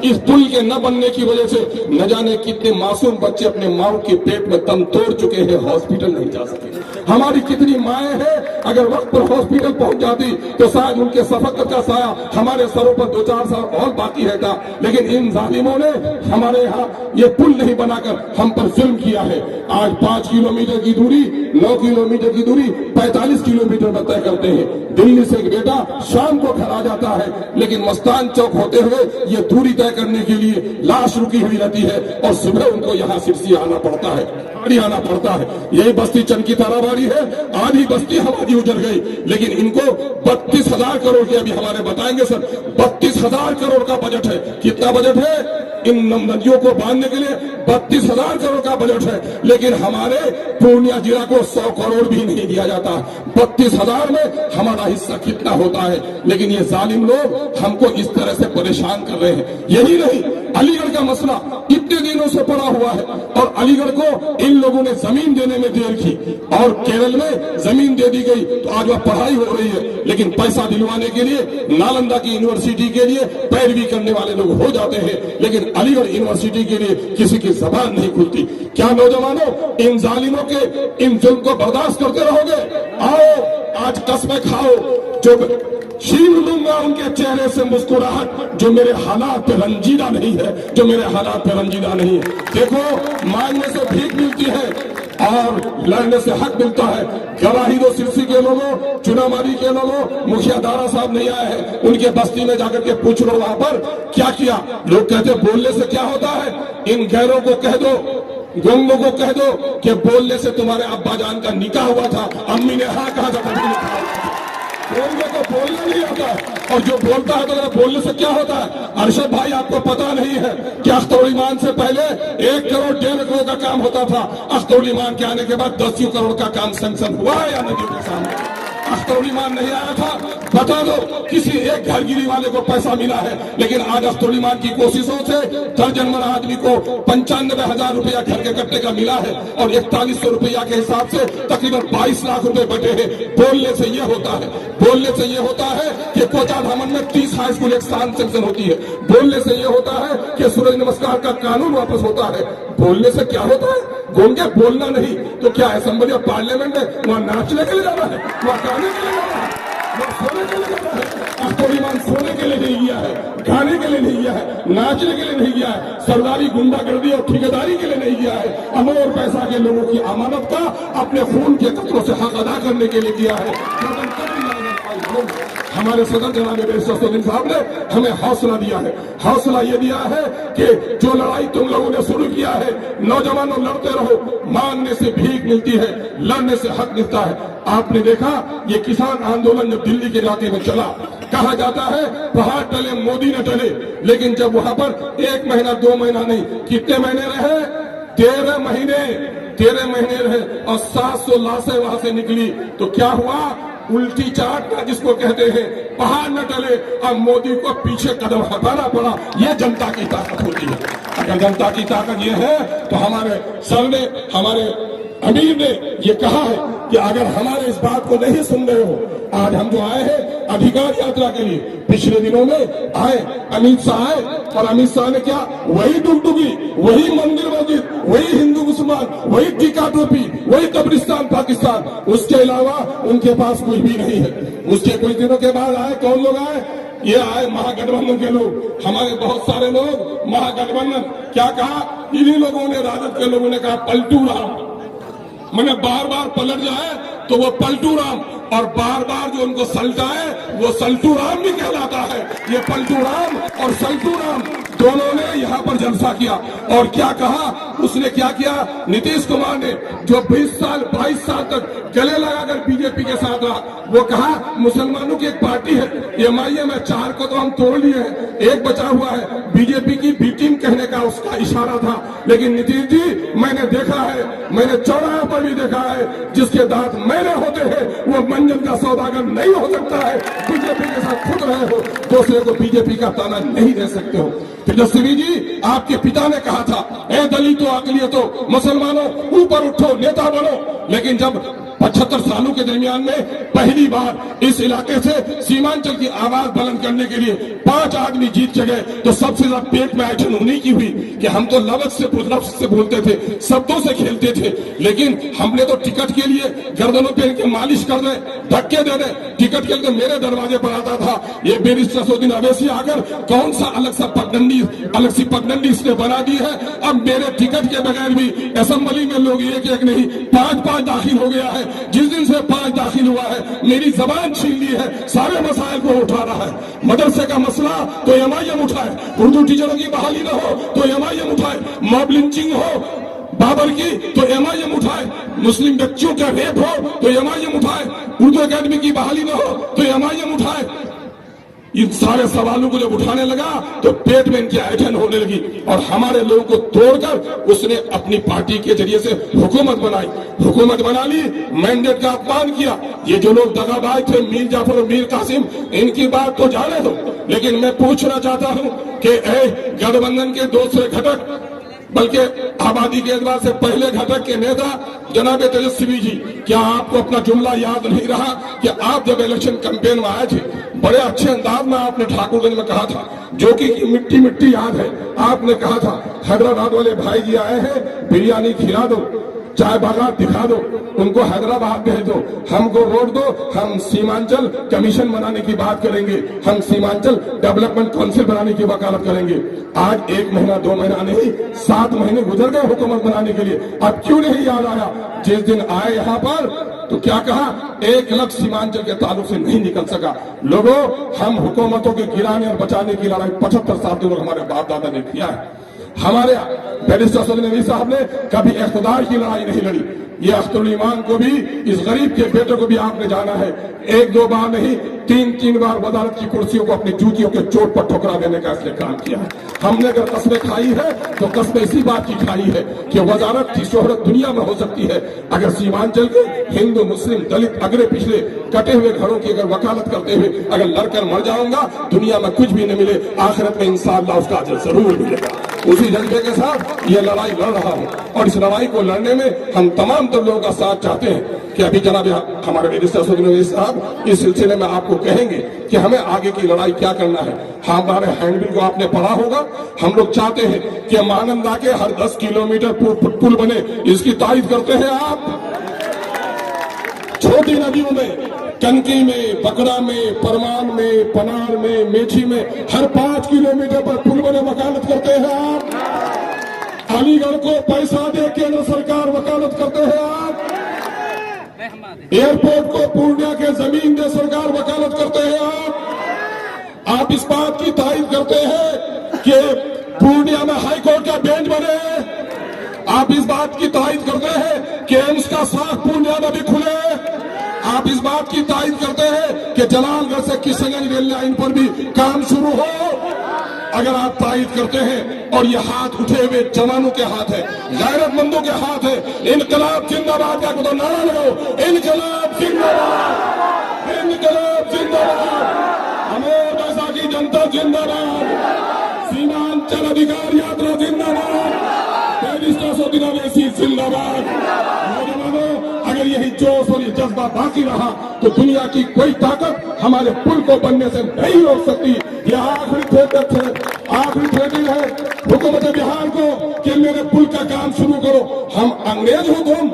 इस पुल के न बनने की वजह से न जाने कितने मासूम बच्चे अपने माँ के पेट में दम तोड़ चुके हैं, हॉस्पिटल नहीं जा सके। हमारी कितनी माएं हैं, अगर वक्त पर हॉस्पिटल पहुंच जाती तो शायद उनके सफर का साया हमारे सरों पर 2-4 साल और बाकी रहता। लेकिन इन जालिमों ने हमारे यहाँ ये पुल नहीं बनाकर हम पर जुल्म किया है। आज 5 किलोमीटर की दूरी, 9 किलोमीटर की दूरी 45 किलोमीटर में तय करते हैं। दिल्ली से एक बेटा शाम को घर आ जाता है, लेकिन मस्तान चौक होते हुए ये दूरी तय करने के लिए लाश रुकी हुई रहती है और सुबह उनको यहाँ सिरसी आना पड़ता है, आना पड़ता है। यही बस्ती चनकी ताराबाड़ी है, आधी बस्ती हमारी उजड़ गई, लेकिन इनको 32,000 करोड़ के, अभी हमारे बताएंगे सर, 32,000 करोड़ का बजट है। कितना बजट है? इन नदियों को बांधने के लिए 32,000 करोड़ का बजट है, लेकिन हमारे पूर्णिया जिला को 100 करोड़ भी नहीं दिया जाता। 32,000 में हमारा हिस्सा कितना होता है? लेकिन ये जालिम लोग हमको इस तरह से परेशान कर रहे हैं। यही नहीं, अलीगढ़ का मसला इतने दिनों से पड़ा हुआ है और अलीगढ़ को इन लोगों ने जमीन देने में देर की और केरल में जमीन दे दी गई तो आज वह पढ़ाई हो रही है। लेकिन पैसा दिलवाने के लिए नालंदा की यूनिवर्सिटी के लिए पैरवी करने वाले लोग हो जाते हैं, लेकिन अलीगढ़ यूनिवर्सिटी के लिए किसी की जबान नहीं खुलती। क्या नौजवानों इन जालिमों के इन जुल्म को बर्दाश्त करते रहोगे? आओ आज कस्में खाओ, जो छीन लूंगा उनके चेहरे से मुस्कुराहट, जो मेरे हालात पे रंजीदा नहीं है, जो मेरे हालात पे रंजीदा नहीं है। देखो, मांगने से भीख मिलती है और लड़ने से हक मिलता है। गवाही दो सिरसी के लोगों, चुनामारी के लोगों, मुखिया दारा साहब नहीं आए हैं, उनके बस्ती में जाकर के पूछ लो वहां पर क्या किया। लोग कहते बोलने से क्या होता है? इन गैरों को कह दो, गोंगों को कह दो कि बोलने से तुम्हारे अब्बा जान का निकाह हुआ था, अम्मी ने हाँ कहा था, बोलने को बोलना नहीं आता। और जो बोलता है तो अगर बोलने से क्या होता है? अरशद भाई आपको पता नहीं है कि अख्तरुल ईमान से पहले 1 करोड़ 1.5 करोड़ का काम होता था। अख्तरुल ईमान के आने के बाद 10 करोड़ का काम सैंक्शन हुआ है या नदियों के सामने? अख्तरुल ईमान नहीं आया था, बता दो किसी एक घरगिरी वाले को पैसा मिला है। लेकिन आज अख्तरुल ईमान की कोशिशों से दर्जन भर आदमी को 95,000 रुपया घर के कट्टे का मिला है और 4100 रुपया के हिसाब से तकरीबन 22 लाख रुपए बटे हैं। बोलने से ये होता है, बोलने से ये होता है कि कोचा धामन में 30 हाई स्कूल एक साल सेंक्शन होती है। बोलने से ये होता है कि सूरज नमस्कार का कानून वापस होता है। बोलने से क्या होता है? गोंगे बोलना नहीं तो क्या असेंबली ऑफ पार्लियामेंट में वहां नाचने के लिए जाना है, वहां गाने के लिए जाना है, वहां सोने के लिए जाना है? अख्तरुल ईमान सोने के लिए नहीं गया है, गाने के लिए नहीं गया है, नाचने के लिए नहीं गया है, सरदारी गुंडागर्दी और ठेकेदारी के लिए नहीं गया है। अमर और पैसा के लोगों की अमानत का अपने खून के कतरों से हक अदा करने के लिए किया है। हमारे सदर जनाब बैरिस्टर साहब ने हमें हौसला दिया है। हौसला ये दिया है कि जो लड़ाई तुम लोगों ने शुरू किया है, नौजवानों लड़ते रहो, मांगने से भीख मिलती है, लड़ने से हक मिलता है। आपने देखा ये किसान आंदोलन जब दिल्ली के इलाके में चला, कहा जाता है पहाड़ टले मोदी न टले, लेकिन जब वहां पर 1 महीना 2 महीना नहीं, कितने महीने रहे? 13 महीने रहे और 700 लाशें वहां से निकली। तो क्या हुआ? उल्टी चाट का जिसको कहते हैं, पहाड़ न टले, अब मोदी को पीछे कदम हटाना पड़ा। ये जनता की ताकत होती है। अगर जनता की ताकत ये है तो हमारे सर ने, हमारे अमीर ने ये कहा है कि अगर हमारे इस बात को नहीं सुन रहे हो, आज हम जो आए हैं अधिकार यात्रा के लिए, पिछले दिनों में आए, अमित शाह आए और अमित शाह ने क्या? वही डुगडुगी, वही मंदिर मस्जिद, वही हिंदू मुसलमान, वही टीका टोपी, वही कब्रिस्तान पाकिस्तान, उसके अलावा उनके पास कुछ भी नहीं है। उसके कुछ दिनों के बाद आए, कौन लोग आए? ये आए महागठबंधन के लोग, हमारे बहुत सारे लोग महागठबंधन। क्या कहा? इन्हीं लोगों ने, राजद के लोगों ने कहा पलटू राम, मैंने बार बार पलट जाए तो वो पलटू राम, और बार बार जो उनको सल्टाए वो सल्टू राम भी कहलाता है। ये पलटू राम और सल्टू राम दोनों ने यहाँ पर जलसा किया। और क्या कहा? उसने क्या किया? नीतीश कुमार ने, जो 20 साल 22 साल तक गले लगाकर बीजेपी के साथ रहा, वो कहा मुसलमानों की एक पार्टी है MIM है, 4 को तो हम तोड़ लिए हैं, 1 बचा हुआ है, बीजेपी की बी टीम कहने का उसका इशारा था। लेकिन नीतीश जी, मैंने देखा है, मैंने चौराहे पर भी देखा है, जिसके दांत मेरे होते हैं वो मंजन का सौदागर नहीं हो सकता है। बीजेपी के साथ खुद रहे हो, दूसरे को बीजेपी का ताना नहीं दे सकते हो। तेजस्वी जी, आपके पिता ने कहा था, ए दलितों, अकलियतों, मुसलमानों, ऊपर उठो, नेता बनो। लेकिन जब 75 सालों के दरमियान में पहली बार इस इलाके से सीमांचल की आवाज बुलंद करने के लिए 5 आदमी जीत के गए। तो सबसे ज्यादा पेट में ऐठन उन्हीं की हुई कि हम तो लफ्ज से बोलते थे, शब्दों से खेलते थे, लेकिन हमने तो टिकट के लिए गर्दनों पे इनके मालिश कर दे, धक्के दे दे, टिकट के लिए मेरे दरवाजे पर आता था। ये बैरिस्टर असदुद्दीन अवैसी आकर कौन सा अलग सी पगडंडी इसने बना दी है। अब मेरे टिकट के बगैर भी असेंबली में लोग एक नहीं 5-5 दाखिल हो गया है। जिस दिन से 5 दाखिल हुआ है मेरी जबान छीन ली है, सारे मसाइल को उठा रहा है। मदरसे का मसला तो एमआईएम उठाए, उर्दू टीचरों की बहाली न हो तो एमआईएम उठाए, मॉब लिंचिंग हो बाबर की तो एमआईएम उठाए, मुस्लिम बच्चियों का रेप हो तो एमआईएम उठाए, उर्दू अकादमी की बहाली न हो तो एमआईएम उठाए। इन सारे सवालों को जब उठाने लगा तो पेट में इनकी ऐठन होने लगी और हमारे लोगों को तोड़कर उसने अपनी पार्टी के जरिए से हुकूमत बना ली, मैंडेट का अपमान किया। ये जो लोग दगाबाज थे, मीर जाफर और मीर कासिम, इनकी बात तो जाने दो, लेकिन मैं पूछना चाहता हूं कि गठबंधन के दूसरे घटक बल्कि आबादी के एतबार से पहले घटक के नेता जनाब तेजस्वी जी, क्या आपको अपना जुमला याद नहीं रहा कि आप जब इलेक्शन कैंपेन में आए थे बड़े अच्छे अंदाज में आपने ठाकुरगंज में कहा था, जो कि मिट्टी याद है, आपने कहा था हैदराबाद वाले भाई जी आए हैं, बिरयानी खिला दो, चाय बागान दिखा दो, उनको हैदराबाद भेज दो, हमको वोट दो, हम सीमांचल कमीशन बनाने की बात करेंगे, हम सीमांचल डेवलपमेंट काउंसिल बनाने की वकालत करेंगे। आज 1 महीना 2 महीना नहीं 7 महीने गुजर गए हुकूमत बनाने के लिए, अब क्यों नहीं याद आया? जिस दिन आए यहाँ पर तो क्या कहा, 1 लाख सीमांचल के ताल्लुक से नहीं निकल सका। लोगों, हम हुकूमतों के गिराने और बचाने की लड़ाई 75 साल तक हमारे बाप दादा ने किया है। हमारे बैरिस्टर असदुद्दीन अवैसी साहब ने कभी इख्तिदार की लड़ाई नहीं लड़ी। ये अख्तरुल ईमान को भी, इस गरीब के बेटे को भी आपने जाना है, 1-2 बार नहीं 3-3 बार वजारत की कुर्सियों को अपनी जूतियों के चोट पर ठुकरा देने का इसने काम किया है। हमने अगर कस्में खाई है तो कस्में इसी बात की खाई है कि वजारत की शोहरत दुनिया में हो सकती है, अगर सीमांचल के हिंदू मुस्लिम दलित अगले पिछले कटे हुए घरों की अगर वकालत करते हुए अगर लड़कर मर जाऊंगा, दुनिया में कुछ भी न मिले, आखिरत में इंशाअल्लाह उसका अजर जरूर मिलेगा। उसी जज्बे के साथ ये लड़ाई लड़ रहा हूं और इस लड़ाई को लड़ने में हम तमाम तो लोगों का साथ चाहते हैं कि अभी जनाब हमारे बैरिस्टर असदुद्दीन अवैसी साहब इस सिलसिले में आपको कहेंगे कि हमें आगे की लड़ाई क्या करना है। हमारे हैंडबिल को आपने पढ़ा होगा, हम लोग चाहते हैं कि मानंदा के हर 10 किलोमीटर पुल बने, इसकी तारीफ करते हैं आप। छोटी नदियों में, कनकी में, बकरा में, परमान में, पनार में, मेठी में हर 5 किलोमीटर पर पुल बने, वकालत करते हैं आप। अलीगढ़ को पैसा दे केंद्र सरकार वकालत करते हैं आप। एयरपोर्ट को पूर्णिया के जमीन दे सरकार वकालत करते हैं आप इस बात की तारीफ करते हैं कि पूर्णिया में हाईकोर्ट का बेंच बने, आप इस बात की तारीफ करते हैं कि एम्स का साख पूर्णिया में भी खुले, आप इस बात की तारीफ करते हैं कि जलालगढ़ से किशनगंज रेल लाइन पर भी काम शुरू हो। अगर आप तारीफ करते हैं और ये हाथ उठे हुए जवानों के हाथ है, गैरतमंदों के हाथ है, इनकलाब जिंदाबाद का तो नारा लगाओ, इनकलाब जिंदाबाद, इनकलाब जिंदाबाद, अमर बैसाखी जनता जिंदाबाद, सीमांचल अधिकार यात्रा जिंदाबाद, बैरिस्टर असदुद्दीन अवैसी जिंदाबाद। अगर यही जोश और ये जज्बा बाकी रहा तो दुनिया की कोई ताकत हमारे पुल को बनने से नहीं रोक सकती। यह आखिरी थ्रेटिंग है हुकूमत बिहार को कि मेरे पुल का काम शुरू करो। हम अंग्रेज हो तुम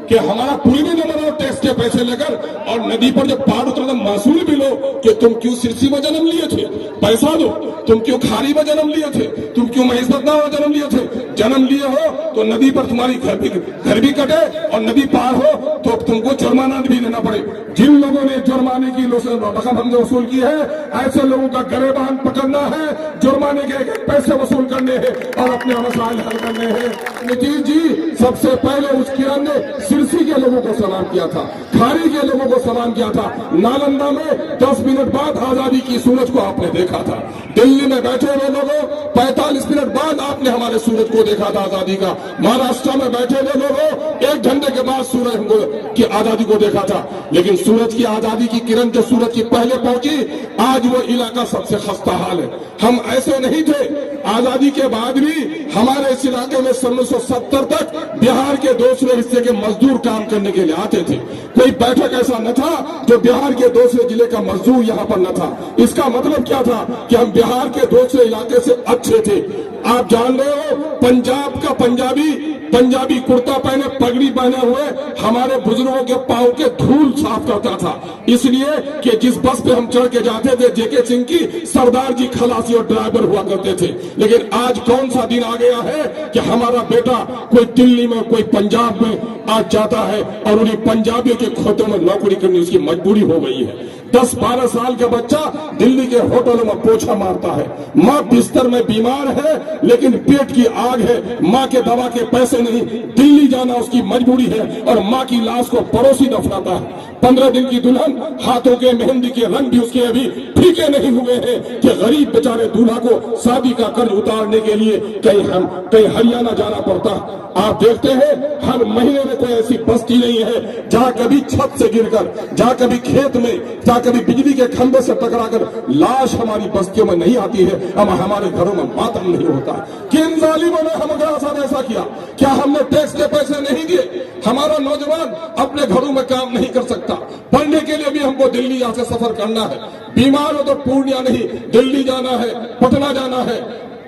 कि हमारा पुल भी न बनाओ टैक्स के पैसे लेकर, और नदी पर जब पार उतरो महसूल भी लो कि तुम क्यों सिरसी में जन्म लिए थे, पैसा दो, तुम क्यों खारी में जन्म लिए थे, तुम क्यों महेशपतना में जन्म लिए थे। जन्म लिए हो तो नदी पर तुम्हारी घर भी कटे और नदी पार हो तो तुमको जुर्माना भी देना पड़े। जिन लोगों ने जुर्माने की रकम हमने वसूल की है, ऐसे लोगों का गरेबान पकड़ना है, जुर्माने के पैसे वसूल करने हैं और अपने मसाइल हल करने हैं। नीतीश जी सबसे पहले उस किरण ने सिरसी के लोगों को सलाम किया था, खारी के लोगों को सलाम किया था, नालंदा में 10 मिनट बाद आजादी की सूरज को आपने देखा था, दिल्ली में बैठे हुए लोगों 45 मिनट बाद आपने हमारे सूरज को देखा था आजादी का, महाराष्ट्र में बैठे हुए लोगों 1 घंटे के बाद सूरज की आजादी को देखा था। लेकिन सूरज की आजादी की किरण जो सूरज की पहले पहुंची, आज वो इलाका सबसे खस्ता हाल है। हम ऐसे नहीं थे आजादी के बाद भी हमारे इस इलाके में 1970 तक बिहार के दूसरे हिस्से के मजदूर काम करने के लिए आते थे। कोई बैठक ऐसा न था जो बिहार के दूसरे जिले का मजदूर यहाँ पर न था। इसका मतलब क्या था कि हम बिहार के दूसरे इलाके से अच्छे थे। आप जान रहे हो, पंजाब का पंजाबी कुर्ता पहने पगड़ी पहने हुए हमारे बुजुर्गों के पांव के धूल साफ करता था, इसलिए कि जिस बस पे हम चढ़ के जाते थे जेके सिंह की सरदार जी खलासी और ड्राइवर हुआ करते थे। लेकिन आज कौन सा दिन आ गया है कि हमारा बेटा कोई दिल्ली में कोई पंजाब में आज जाता है और उन्हीं पंजाबियों के खोतों में नौकरी करनी उसकी मजबूरी हो गई है। 10-12 साल का बच्चा दिल्ली के होटलों में पोछा मारता है। माँ बिस्तर में बीमार है लेकिन पेट की आग है, माँ के दवा के पैसे नहीं, दिल्ली जाना उसकी मजबूरी है और माँ की लाश को पड़ोसी दफनाता है। 15 दिन की दुल्हन, हाथों के मेहंदी के रंग भी उसके अभी फीके नहीं हुए हैं कि गरीब बेचारे दूल्हा को शादी का कर्ज उतारने के लिए कहीं हरियाणा जाना पड़ता। आप देखते हैं हर महीने में कोई ऐसी बस्ती नहीं है जहाँ कभी छत से गिरकर, जहाँ कभी खेत में, जहाँ कभी बिजली के खंभे से टकराकर लाश हमारी बस्तियों में नहीं आती है। हमारे घरों में मातम नहीं होता। किन जालिमों ने हमारे साथ ऐसा किया? क्या हमने टैक्स के पैसे नहीं दिए? हमारा नौजवान अपने घरों में काम नहीं कर सकता। पढ़ने के लिए भी हमको दिल्ली यहाँ से सफर करना है। बीमार हो तो पूर्णिया नहीं, दिल्ली जाना है, पटना जाना है,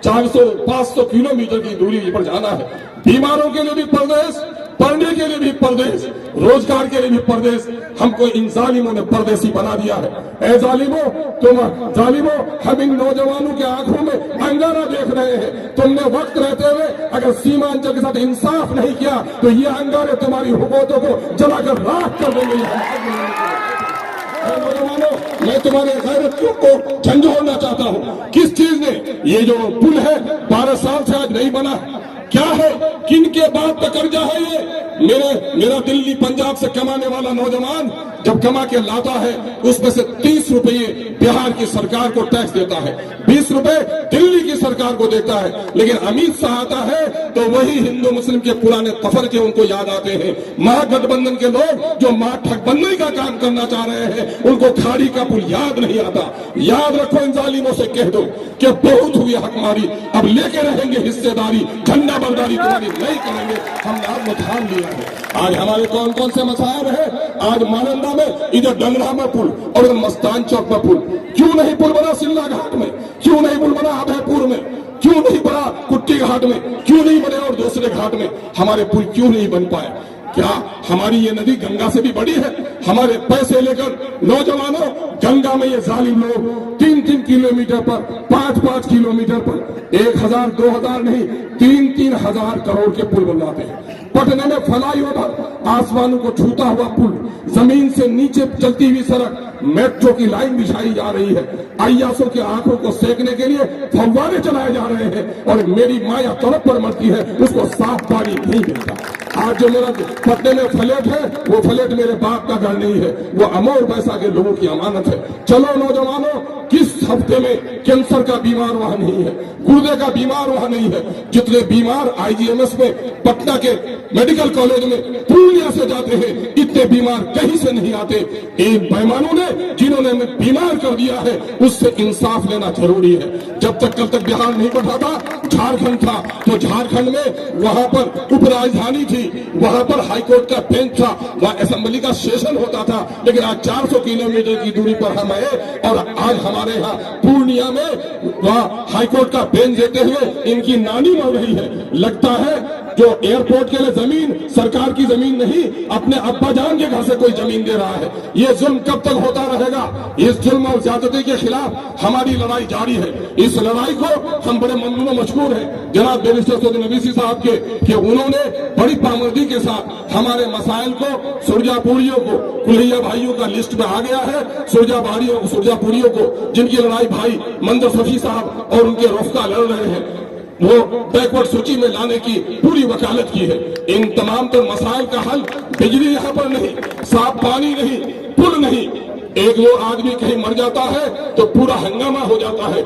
400-500 किलोमीटर की दूरी पर जाना है। बीमारों के लिए भी परदेश, पढ़ने के लिए भी परदेश, रोजगार के लिए भी परदेश। हमको इन जालिमों ने परदेसी बना दिया है। ए जालिमों, तुम जालिमों, हम इन नौजवानों के आंखों में अंगारा देख रहे हैं। तुमने वक्त रहते हुए अगर सीमांचल के साथ इंसाफ नहीं किया तो ये अंगारे तुम्हारी हुकूमतों को जलाकर राख कर देंगे। नौजवानों, मैं तुम्हारे गैरतियों को झंझोड़ना चाहता हूँ। किस चीज ने? ये जो पुल है 12 साल से आज नहीं बना, क्या है? किन के बात पे कर्जा है ये? मेरा दिल्ली पंजाब से कमाने वाला नौजवान जब कमा के लाता है उसमें से 30 रुपये बिहार की सरकार को टैक्स देता है, 20 रुपए दिल्ली की सरकार को देता है। लेकिन अमित शाह आता है तो वही हिंदू मुस्लिम के पुराने तफर के उनको याद आते हैं। महागठबंधन के लोग जो ठगबंदी का काम करना चाह रहे हैं उनको खाड़ी का पुल याद नहीं आता। याद रखो, इन जालिमों से कह दो कि बहुत हुई हकमारी, अब लेके रहेंगे हिस्सेदारी, झंडा बरदारी तुम्हारी नहीं करेंगे। हमने आपको ठान लिया है। आज हमारे कौन कौन से मसाइल है? आज मानंदा में इधर डंगरा में पुल और इधर मस्तान चौक में पुल। क्यों नहीं पुल बना सिल्ला घाट में? क्यों नहीं पुल बना अभयपुर में? क्यों नहीं बना कुट्टी घाट में? क्यों नहीं बने और दूसरे घाट में? हमारे पुल क्यों नहीं बन पाए? क्या हमारी ये नदी गंगा से भी बड़ी है? हमारे पैसे लेकर नौजवानों, गंगा में ये जालिम लोग 3-3 किलोमीटर पर, 5-5 किलोमीटर पर 1000, 2000 नहीं, 3-3 हजार करोड़ के पुल बनवाते हैं। पटना में फ्लाईओवर, आसमानों को छूता हुआ पुल, जमीन से नीचे चलती हुई सड़क, मेट्रो की लाइन बिछाई जा रही है। अय्यासों की आंखों को सेकने के लिए फव्वारे चलाए जा रहे हैं और मेरी माया तड़प पर मरती है, उसको साफ पानी नहीं मिलता। आज जो मेरा पटने में फ्लैट है वो फ्लैट मेरे बाप का घर नहीं है, वो अमोर पैसा के लोगों की अमानत है। चलो नौजवानों, किस हफ्ते में कैंसर का बीमार वहां नहीं है, गुर्दे का बीमार वहां नहीं है? जितने बीमार आईजीएमएस में, पटना के मेडिकल कॉलेज में, पूर्णिया से जाते हैं, इतने बीमार कहीं से नहीं आते। इन बेईमानों ने जिन्होंने हमें बीमार कर दिया है उससे इंसाफ लेना जरूरी है। जब तक कल तक बिहार नहीं बैठा था, झारखंड था, तो झारखंड में वहां पर उपराजधानी थी, वहां पर हाईकोर्ट का बेंच था, वहां असेंबली का सेशन होता था। लेकिन आज 400 किलोमीटर की दूरी पर हम आए और आज हमारे यहाँ पूर्णिया में वहां हाईकोर्ट का बेंच देते हुए इनकी नानी मर रही है। लगता है जो एयरपोर्ट के लिए जमीन सरकार की जमीन नहीं, अपने अब्बा जान के घर से कोई जमीन दे रहा है। ये जुल्म कब तक होता रहेगा? इस जुल्म और ज्यादती के खिलाफ हमारी लड़ाई जारी है। इस लड़ाई को हम बड़े ममनून मशकूर हैं जनाब बैरिस्टर सऊदी नवीसी साहब के कि उन्होंने बड़ी पामर्दी के साथ हमारे मसाइल को, सुरजापुरियों को, कुल्हिया भाइयों का लिस्ट में आ गया है, सुरजापुरियों को जिनकी लड़ाई भाई मंजर शफी साहब और उनके रफ्ता लड़ रहे हैं, वो बैकवर्ड सूची में लाने की पूरी वकालत की है। इन तमाम तर मसाइल का हल बिजली यहाँ पर नहीं, साफ पानी नहीं, पुल नहीं, एक वो आदमी कहीं मर जाता है तो पूरा हंगामा हो जाता है।